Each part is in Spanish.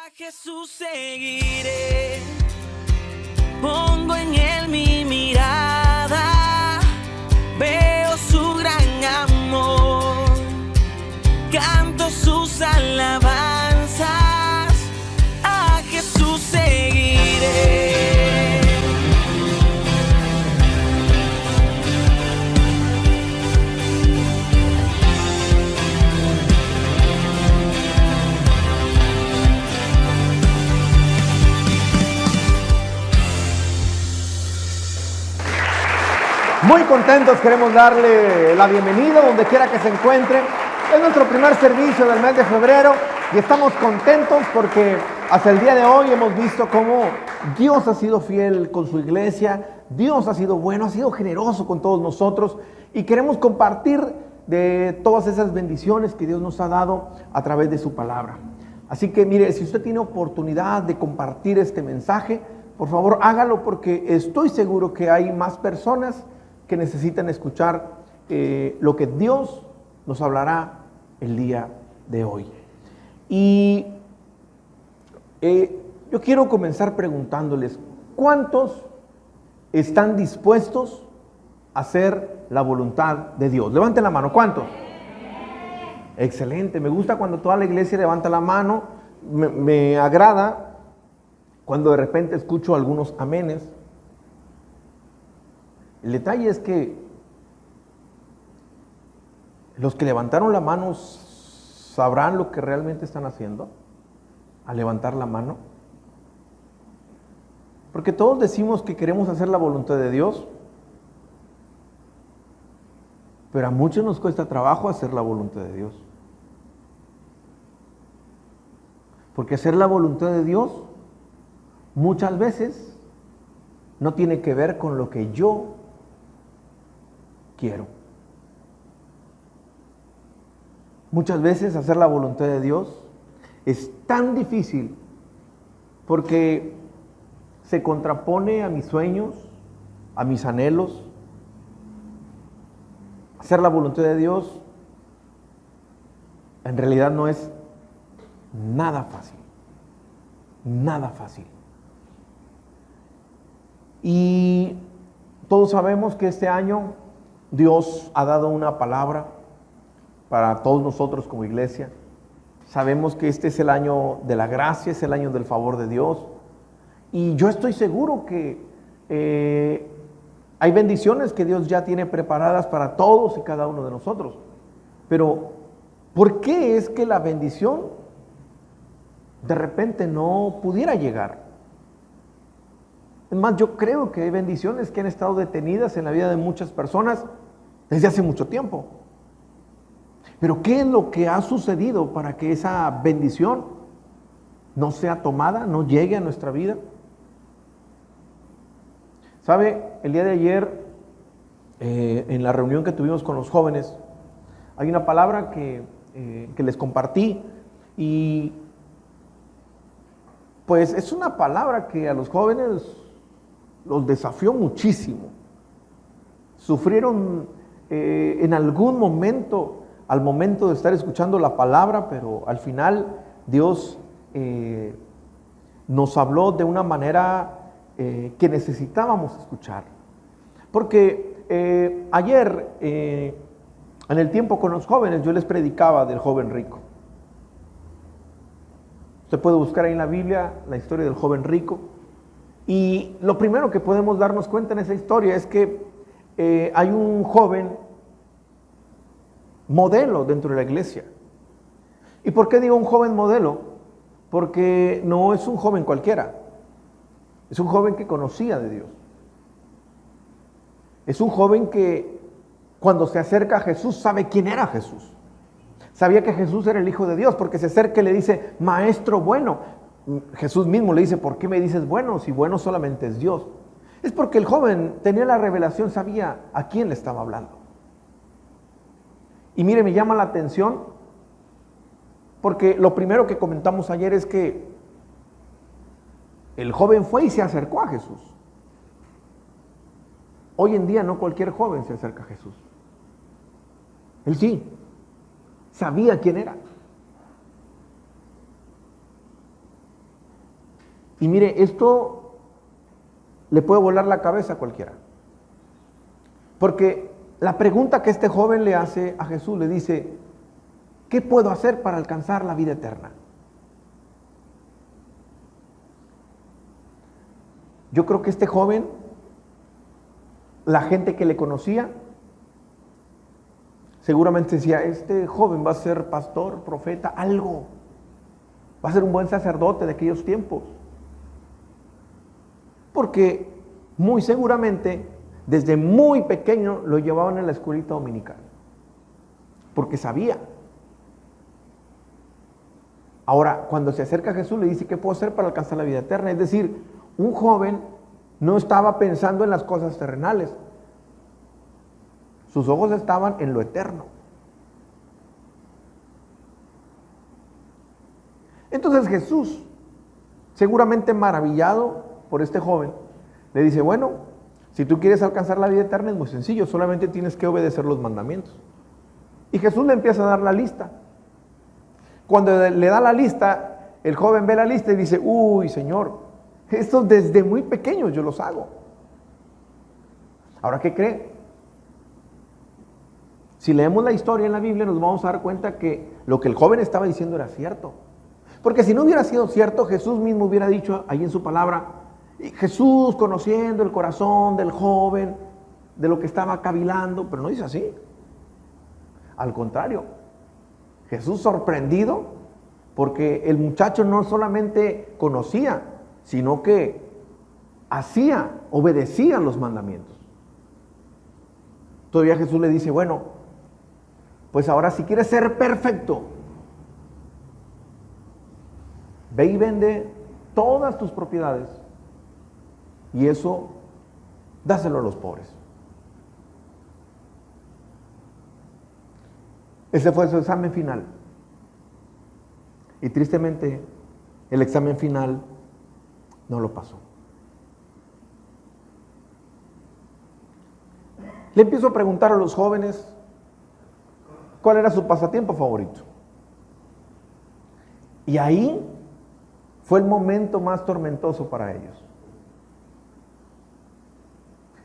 A Jesús seguiré, pongo en él mi mirada, veo su gran amor, canto sus alabanzas, a Jesús seguiré. Muy contentos, queremos darle la bienvenida donde quiera que se encuentre. Es nuestro primer servicio del mes de febrero y estamos contentos porque hasta el día de hoy hemos visto cómo Dios ha sido fiel con su iglesia, Dios ha sido bueno, ha sido generoso con todos nosotros y queremos compartir de todas esas bendiciones que Dios nos ha dado a través de su palabra. Así que mire, si usted tiene oportunidad de compartir este mensaje, por favor hágalo porque estoy seguro que hay más personas que necesitan escuchar lo que Dios nos hablará el día de hoy. Y yo quiero comenzar preguntándoles, ¿cuántos están dispuestos a hacer la voluntad de Dios? Levanten la mano, ¿cuántos? Excelente, me gusta cuando toda la iglesia levanta la mano, me agrada cuando de repente escucho algunos amenes. El detalle es que los que levantaron la mano sabrán lo que realmente están haciendo al levantar la mano. Porque todos decimos que queremos hacer la voluntad de Dios, pero a muchos nos cuesta trabajo hacer la voluntad de Dios. Porque hacer la voluntad de Dios muchas veces no tiene que ver con lo que yo quiero. Muchas veces hacer la voluntad de Dios es tan difícil porque se contrapone a mis sueños, a mis anhelos. Hacer la voluntad de Dios en realidad no es nada fácil. Nada fácil. Y todos sabemos que este año Dios ha dado una palabra para todos nosotros como iglesia. Sabemos que este es el año de la gracia, es el año del favor de Dios. Y yo estoy seguro que hay bendiciones que Dios ya tiene preparadas para todos y cada uno de nosotros. Pero, ¿por qué es que la bendición de repente no pudiera llegar? Es más, yo creo que hay bendiciones que han estado detenidas en la vida de muchas personas desde hace mucho tiempo. Pero ¿qué es lo que ha sucedido para que esa bendición no sea tomada, no llegue a nuestra vida? ¿Sabe? El día de ayer, en la reunión que tuvimos con los jóvenes, hay una palabra que les compartí y pues es una palabra que a los jóvenes los desafió muchísimo. Sufrieron en algún momento, al momento de estar escuchando la palabra, pero al final Dios nos habló de una manera que necesitábamos escuchar. Porque ayer, en el tiempo con los jóvenes, yo les predicaba del joven rico. Usted puede buscar ahí en la Biblia la historia del joven rico. Y lo primero que podemos darnos cuenta en esa historia es que hay un joven modelo dentro de la iglesia. ¿Y por qué digo un joven modelo? Porque no es un joven cualquiera. Es un joven que conocía de Dios. Es un joven que cuando se acerca a Jesús sabe quién era Jesús. Sabía que Jesús era el Hijo de Dios porque se acerca y le dice, Maestro bueno. Jesús mismo le dice, ¿por qué me dices bueno si bueno solamente es Dios? Es porque el joven tenía la revelación, sabía a quién le estaba hablando. Y mire, me llama la atención porque lo primero que comentamos ayer es que el joven fue y se acercó a Jesús. Hoy en día no cualquier joven se acerca a Jesús. Él sí, sabía quién era. Y mire, esto le puede volar la cabeza a cualquiera. Porque la pregunta que este joven le hace a Jesús, le dice, ¿qué puedo hacer para alcanzar la vida eterna? Yo creo que este joven, la gente que le conocía, seguramente decía, este joven va a ser pastor, profeta, algo. Va a ser un buen sacerdote de aquellos tiempos. Porque muy seguramente, desde muy pequeño, lo llevaban en la escuelita dominical. Porque sabía. Ahora, cuando se acerca a Jesús, le dice, ¿qué puedo hacer para alcanzar la vida eterna? Es decir, un joven no estaba pensando en las cosas terrenales. Sus ojos estaban en lo eterno. Entonces Jesús, seguramente maravillado por este joven, le dice, bueno, si tú quieres alcanzar la vida eterna es muy sencillo, solamente tienes que obedecer los mandamientos. Y Jesús le empieza a dar la lista. Cuando le da la lista, el joven ve la lista y dice, uy, Señor, estos desde muy pequeños yo los hago. Ahora, ¿qué cree? Si leemos la historia en la Biblia, nos vamos a dar cuenta que lo que el joven estaba diciendo era cierto. Porque si no hubiera sido cierto, Jesús mismo hubiera dicho ahí en su palabra, Jesús conociendo el corazón del joven, de lo que estaba cavilando, pero no dice así. Al contrario, Jesús sorprendido porque el muchacho no solamente conocía, sino que hacía, obedecía los mandamientos. Todavía Jesús le dice, bueno, pues ahora si quieres ser perfecto, ve y vende todas tus propiedades y eso dáselo a los pobres. Ese fue su examen final. Y tristemente, el examen final no lo pasó. Le empiezo a preguntar a los jóvenes cuál era su pasatiempo favorito. Y ahí fue el momento más tormentoso para ellos.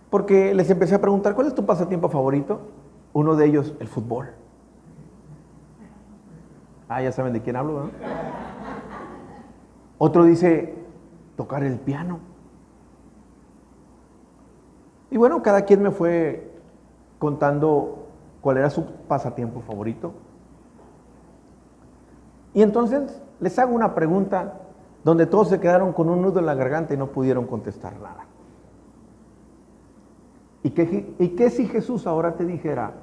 Porque les empecé a preguntar, ¿cuál es tu pasatiempo favorito? Uno de ellos, el fútbol. Ah, ya saben de quién hablo, ¿no? Otro dice, tocar el piano. Y bueno, cada quien me fue contando cuál era su pasatiempo favorito. Y entonces les hago una pregunta donde todos se quedaron con un nudo en la garganta y no pudieron contestar nada. ¿Y qué si Jesús ahora te dijera,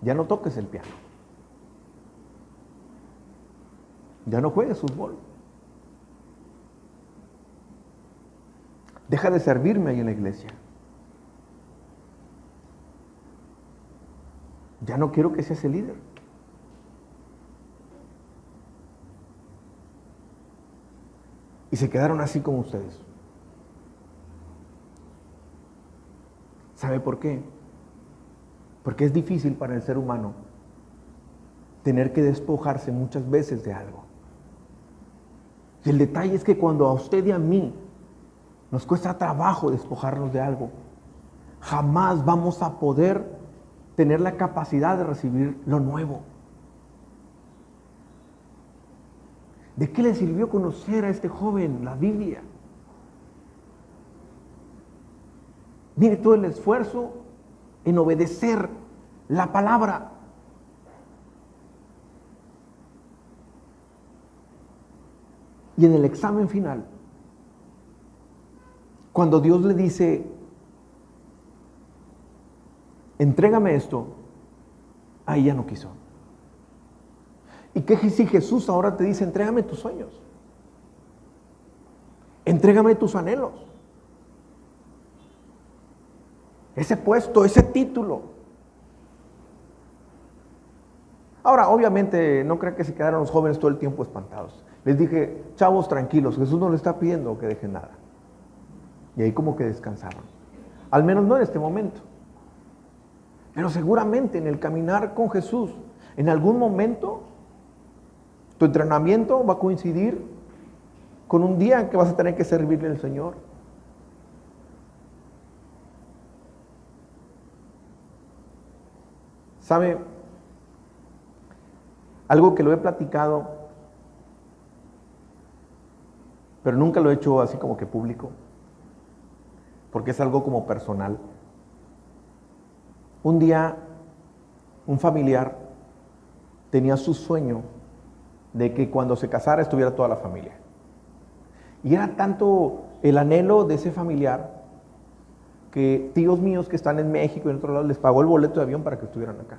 ya no toques el piano, ya no juegues fútbol, deja de servirme ahí en la iglesia, ya no quiero que seas el líder? Y se quedaron así como ustedes. ¿Sabe por qué? Porque es difícil para el ser humano tener que despojarse muchas veces de algo. Y el detalle es que cuando a usted y a mí nos cuesta trabajo despojarnos de algo, jamás vamos a poder tener la capacidad de recibir lo nuevo. ¿De qué le sirvió conocer a este joven la Biblia? Mire todo el esfuerzo en obedecer la palabra. Y en el examen final, cuando Dios le dice, entrégame esto, ahí ya no quiso. ¿Y qué si Jesús ahora te dice, entrégame tus sueños? Entrégame tus anhelos. Ese puesto, ese título. Ahora, obviamente, no crean que se quedaron los jóvenes todo el tiempo espantados. Les dije, chavos, tranquilos, Jesús no les está pidiendo que dejen nada. Y ahí como que descansaron. Al menos no en este momento. Pero seguramente en el caminar con Jesús, en algún momento, tu entrenamiento va a coincidir con un día en que vas a tener que servirle al Señor. ¿Sabe? Algo que lo he platicado, pero nunca lo he hecho así como que público, porque es algo como personal. Un día, un familiar tenía su sueño de que cuando se casara estuviera toda la familia. Y era tanto el anhelo de ese familiar que tíos míos que están en México y en otro lado les pagó el boleto de avión para que estuvieran acá.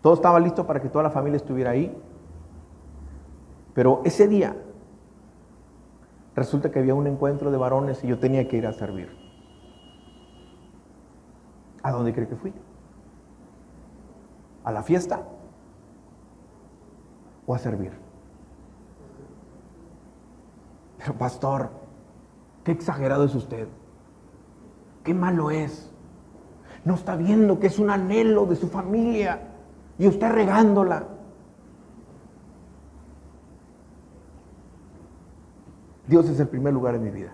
Todo estaba listo para que toda la familia estuviera ahí. Pero ese día resulta que había un encuentro de varones y yo tenía que ir a servir. ¿A dónde cree que fui? ¿A la fiesta? ¿O a servir? Pero pastor, qué exagerado es usted. Qué malo es. No está viendo que es un anhelo de su familia y usted regándola. Dios es el primer lugar en mi vida.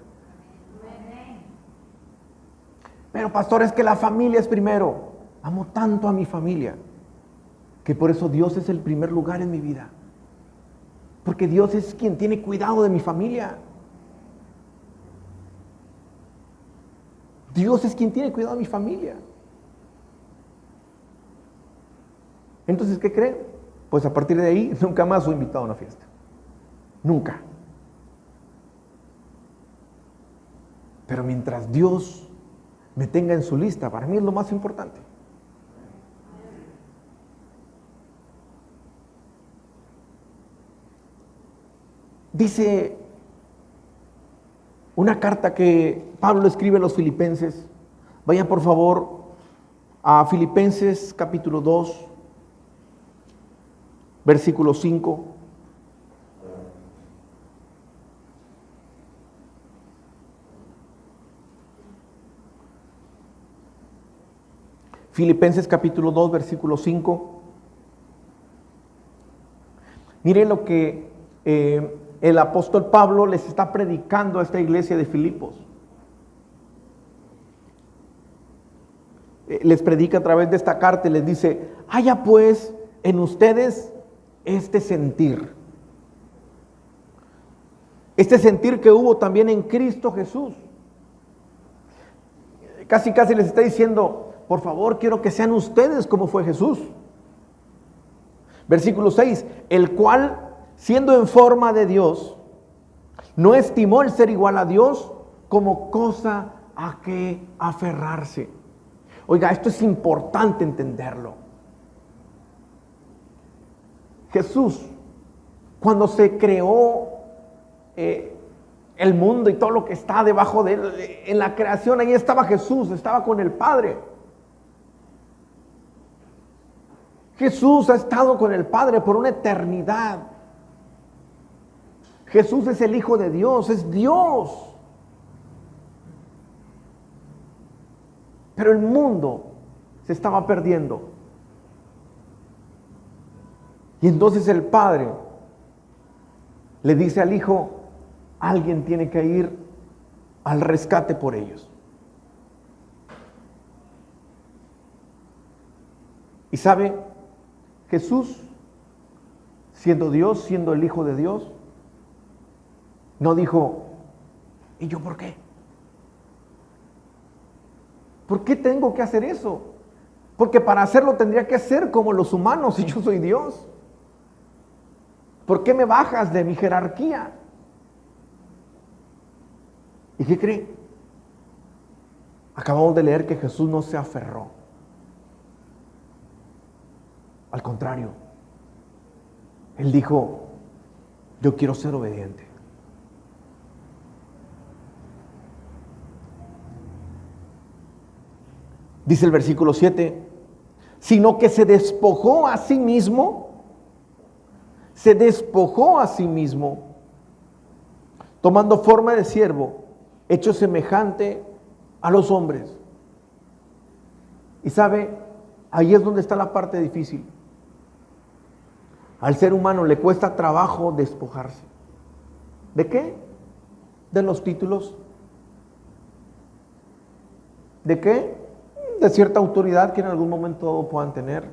Pero pastor, es que la familia es primero. Amo tanto a mi familia que por eso Dios es el primer lugar en mi vida. Porque Dios es quien tiene cuidado de mi familia. Dios es quien tiene cuidado de mi familia. Entonces, ¿qué creen? Pues a partir de ahí, nunca más fui invitado a una fiesta. Nunca. Pero mientras Dios me tenga en su lista, para mí es lo más importante. Dice una carta que Pablo escribe a los filipenses. Vayan por favor a Filipenses capítulo 2, versículo 5. Filipenses capítulo 2, versículo 5. Mire lo que el apóstol Pablo les está predicando a esta iglesia de Filipos. Les predica a través de esta carta y les dice: haya pues en ustedes este sentir que hubo también en Cristo Jesús. Casi les está diciendo: por favor, quiero que sean ustedes como fue Jesús. Versículo 6, el cual, siendo en forma de Dios, no estimó el ser igual a Dios como cosa a que aferrarse. Oiga, esto es importante entenderlo. Jesús, cuando se creó el mundo y todo lo que está debajo de él, en la creación, ahí estaba Jesús, estaba con el Padre. Jesús ha estado con el Padre por una eternidad. Jesús es el Hijo de Dios, es Dios. Pero el mundo se estaba perdiendo. Y entonces el Padre le dice al Hijo: alguien tiene que ir al rescate por ellos. Y sabe, Jesús, siendo Dios, siendo el Hijo de Dios, no dijo: ¿y yo por qué? ¿Por qué tengo que hacer eso? Porque para hacerlo tendría que ser como los humanos y yo soy Dios. ¿Por qué me bajas de mi jerarquía? ¿Y qué cree? Acabamos de leer que Jesús no se aferró. Al contrario, Él dijo: yo quiero ser obediente. Dice el versículo 7, sino que se despojó a sí mismo, tomando forma de siervo, hecho semejante a los hombres. Y sabe, ahí es donde está la parte difícil. Al ser humano le cuesta trabajo despojarse. ¿De qué? De los títulos. ¿De qué? De cierta autoridad que en algún momento puedan tener.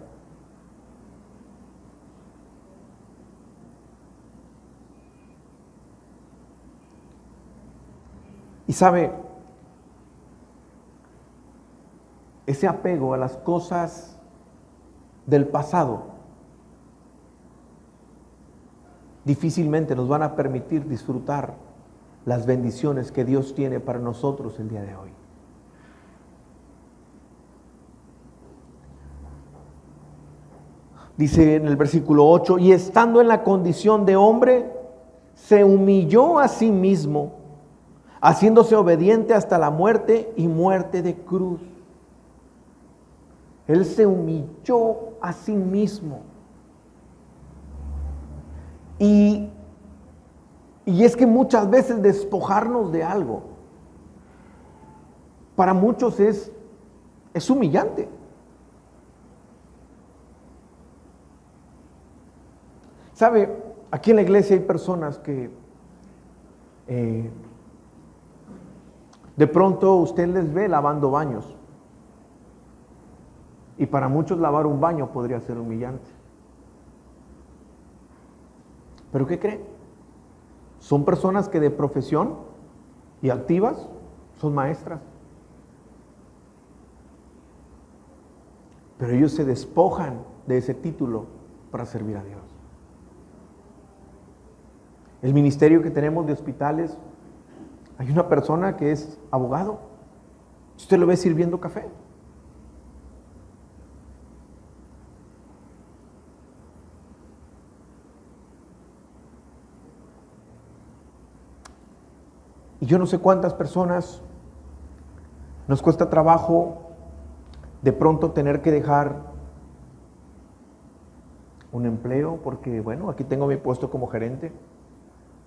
Y sabe, ese apego a las cosas del pasado difícilmente nos van a permitir disfrutar las bendiciones que Dios tiene para nosotros el día de hoy. Dice en el versículo 8, y estando en la condición de hombre, se humilló a sí mismo, haciéndose obediente hasta la muerte y muerte de cruz. Él se humilló a sí mismo. Y es que muchas veces despojarnos de algo, para muchos es humillante. ¿Sabe? Aquí en la iglesia hay personas que de pronto usted les ve lavando baños. Y para muchos lavar un baño podría ser humillante. ¿Pero qué creen? Son personas que de profesión y activas son maestras. Pero ellos se despojan de ese título para servir a Dios. El ministerio que tenemos de hospitales, hay una persona que es abogado. Usted lo ve sirviendo café. Y yo no sé cuántas personas nos cuesta trabajo de pronto tener que dejar un empleo porque, bueno, aquí tengo mi puesto como gerente.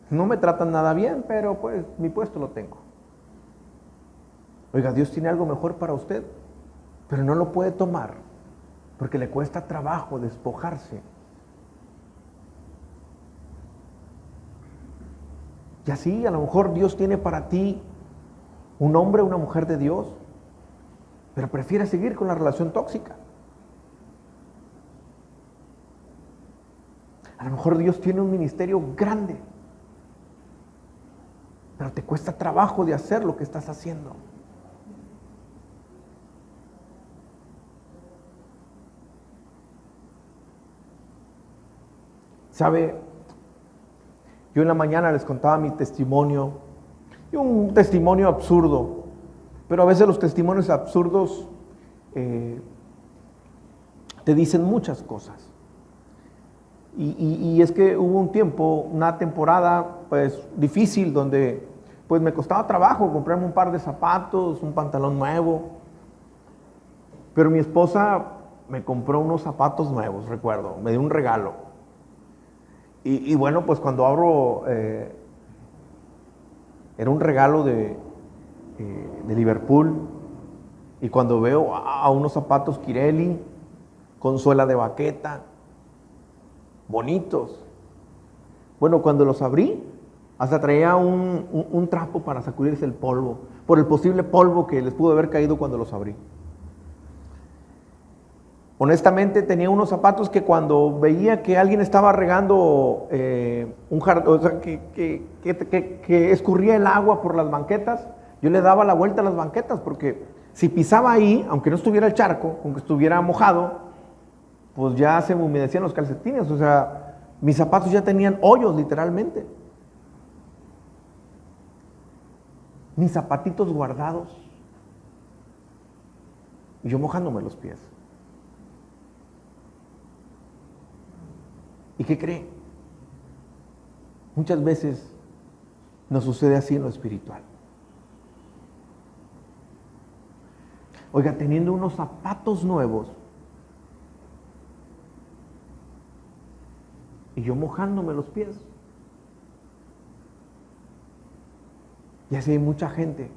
No me tratan nada bien, pero pues mi puesto lo tengo. Oiga, Dios tiene algo mejor para usted, pero no lo puede tomar porque le cuesta trabajo despojarse. Y así, a lo mejor Dios tiene para ti un hombre o una mujer de Dios, pero prefiere seguir con la relación tóxica. A lo mejor Dios tiene un ministerio grande, pero te cuesta trabajo de hacer lo que estás haciendo. ¿Sabe? Yo en la mañana les contaba mi testimonio, y un testimonio absurdo, pero a veces los testimonios absurdos te dicen muchas cosas. Y es que hubo un tiempo, una temporada pues difícil donde pues me costaba trabajo comprarme un par de zapatos, un pantalón nuevo, pero mi esposa me compró unos zapatos nuevos, recuerdo, me dio un regalo. Y bueno, pues cuando abro, era un regalo de Liverpool, y cuando veo a unos zapatos Pirelli con suela de baqueta, bonitos. Bueno, cuando los abrí, hasta traía un trapo para sacudirse el polvo, por el posible polvo que les pudo haber caído cuando los abrí. Honestamente tenía unos zapatos que cuando veía que alguien estaba regando un jardín, o sea, que escurría el agua por las banquetas, yo le daba la vuelta a las banquetas, porque si pisaba ahí, aunque no estuviera el charco, aunque estuviera mojado, pues ya se me humedecían los calcetines, o sea, mis zapatos ya tenían hoyos literalmente. Mis zapatitos guardados y yo mojándome los pies. ¿Y qué cree? Muchas veces nos sucede así en lo espiritual. Oiga, teniendo unos zapatos nuevos y yo mojándome los pies. Y así hay mucha gente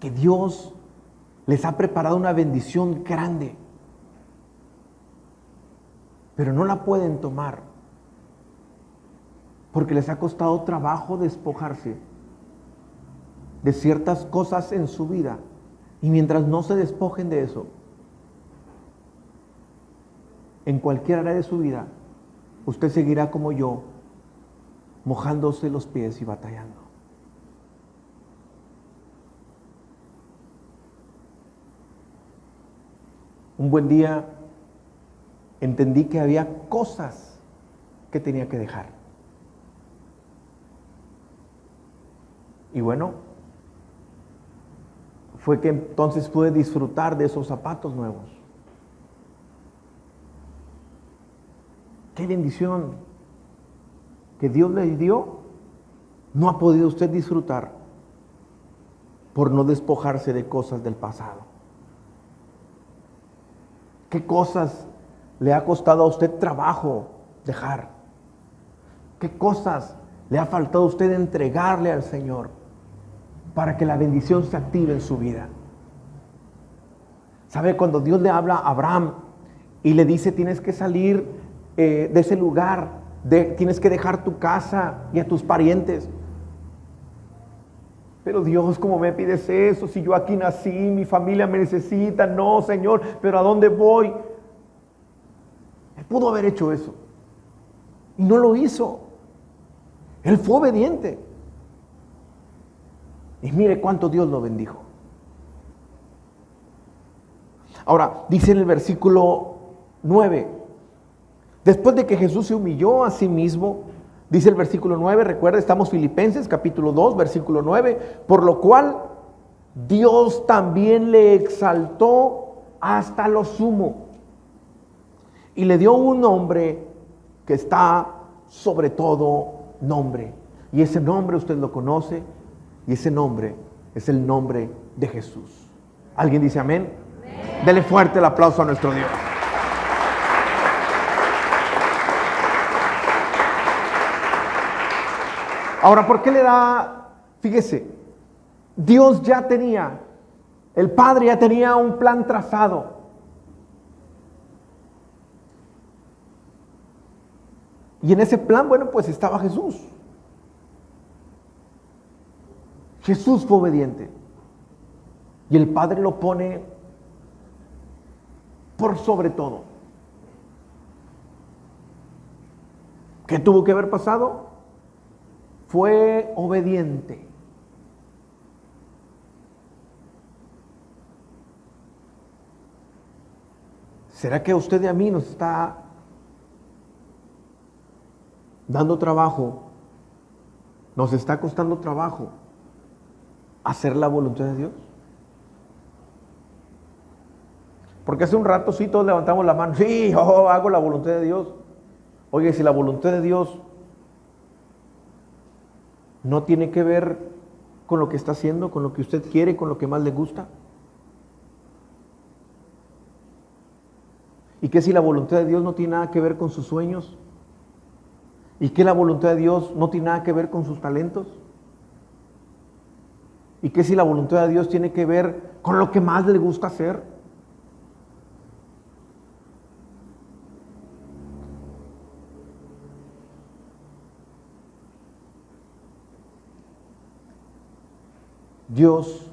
que Dios les ha preparado una bendición grande, pero no la pueden tomar porque les ha costado trabajo despojarse de ciertas cosas en su vida. Y mientras no se despojen de eso, en cualquier área de su vida, usted seguirá como yo, mojándose los pies y batallando. Un buen día entendí que había cosas que tenía que dejar. Y bueno, fue que entonces pude disfrutar de esos zapatos nuevos. ¡Qué bendición que Dios le dio! No ha podido usted disfrutar por no despojarse de cosas del pasado. ¿Qué cosas le ha costado a usted trabajo dejar? ¿Qué cosas le ha faltado a usted entregarle al Señor para que la bendición se active en su vida? ¿Sabe? Cuando Dios le habla a Abraham y le dice: tienes que salir de ese lugar, tienes que dejar tu casa y a tus parientes. Pero Dios, ¿cómo me pides eso? Si yo aquí nací, mi familia me necesita. No, Señor, pero ¿a dónde voy? Él pudo haber hecho eso y no lo hizo. Él fue obediente. Y mire cuánto Dios lo bendijo. Ahora, dice en el versículo 9, después de que Jesús se humilló a sí mismo, dice el versículo 9, recuerda, estamos Filipenses capítulo 2, versículo 9, por lo cual Dios también le exaltó hasta lo sumo y le dio un nombre que está sobre todo nombre. Y ese nombre usted lo conoce, y ese nombre es el nombre de Jesús. ¿Alguien dice amén? Amén. Dele fuerte el aplauso a nuestro Dios. Ahora, ¿por qué le da? Fíjese, Dios ya tenía, el Padre ya tenía un plan trazado. Y en ese plan, bueno, pues estaba Jesús. Jesús fue obediente. Y el Padre lo pone por sobre todo. ¿Qué tuvo que haber pasado? Fue obediente. ¿Será que a usted y a mí nos está dando trabajo? ¿Nos está costando trabajo hacer la voluntad de Dios? Porque hace un rato sí todos levantamos la mano. Sí, yo hago la voluntad de Dios. Oye, si la voluntad de Dios no tiene que ver con lo que está haciendo, con lo que usted quiere, con lo que más le gusta. ¿Y qué si la voluntad de Dios no tiene nada que ver con sus sueños? ¿Y qué la voluntad de Dios no tiene nada que ver con sus talentos? ¿Y qué si la voluntad de Dios tiene que ver con lo que más le gusta hacer? Dios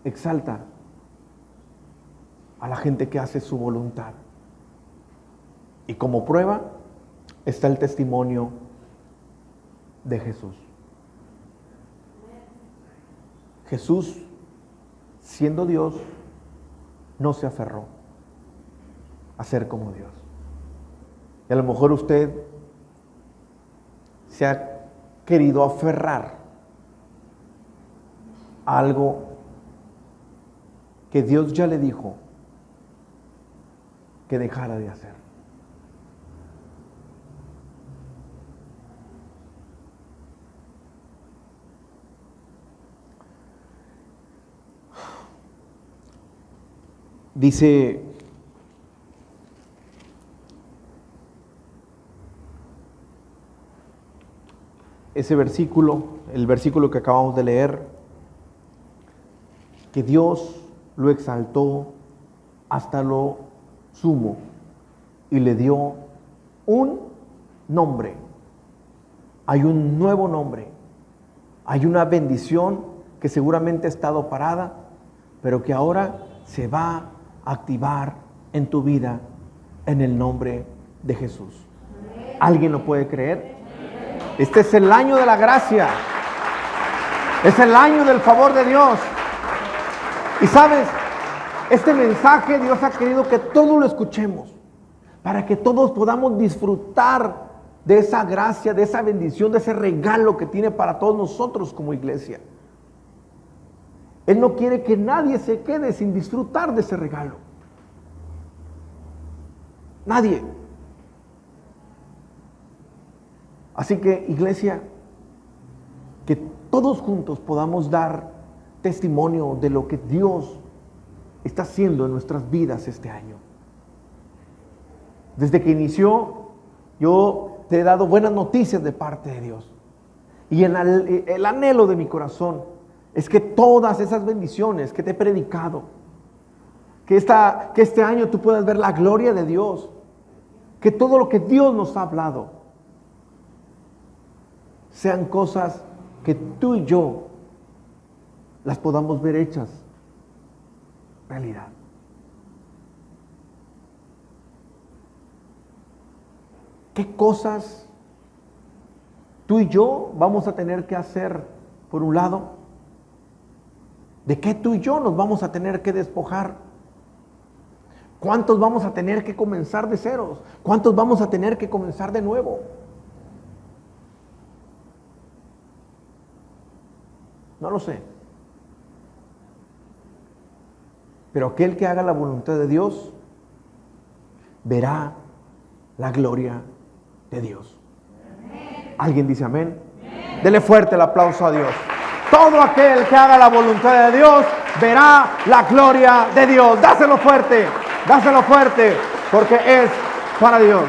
exalta a la gente que hace su voluntad. Y como prueba está el testimonio de Jesús. Jesús, siendo Dios, no se aferró a ser como Dios. Y a lo mejor usted se ha querido aferrar a algo que Dios ya le dijo que dejara de hacer. Dice ese versículo, el versículo que acabamos de leer, que Dios lo exaltó hasta lo sumo y le dio un nombre hay un nuevo nombre, hay una bendición que seguramente ha estado parada, pero que ahora se va a activar en tu vida en el nombre de Jesús. ¿Alguien lo puede creer? Este es el año de la gracia. Es el año del favor de Dios. Y sabes, este mensaje Dios ha querido que todos lo escuchemos, para que todos podamos disfrutar de esa gracia, de esa bendición, de ese regalo que tiene para todos nosotros como iglesia. Él no quiere que nadie se quede sin disfrutar de ese regalo. Nadie. Así que, iglesia, que todos juntos podamos dar testimonio de lo que Dios está haciendo en nuestras vidas este año. Desde que inició, yo te he dado buenas noticias de parte de Dios. Y el anhelo de mi corazón es que todas esas bendiciones que te he predicado, que este año tú puedas ver la gloria de Dios, que todo lo que Dios nos ha hablado sean cosas que tú y yo las podamos ver hechas realidad. ¿Qué cosas tú y yo vamos a tener que hacer por un lado? ¿De qué tú y yo nos vamos a tener que despojar? ¿Cuántos vamos a tener que comenzar de ceros? ¿Cuántos vamos a tener que comenzar de nuevo? No lo sé. Pero aquel que haga la voluntad de Dios verá la gloria de Dios. ¿Alguien dice amén? Dele fuerte el aplauso a Dios. Todo aquel que haga la voluntad de Dios verá la gloria de Dios. Dáselo fuerte, porque es para Dios.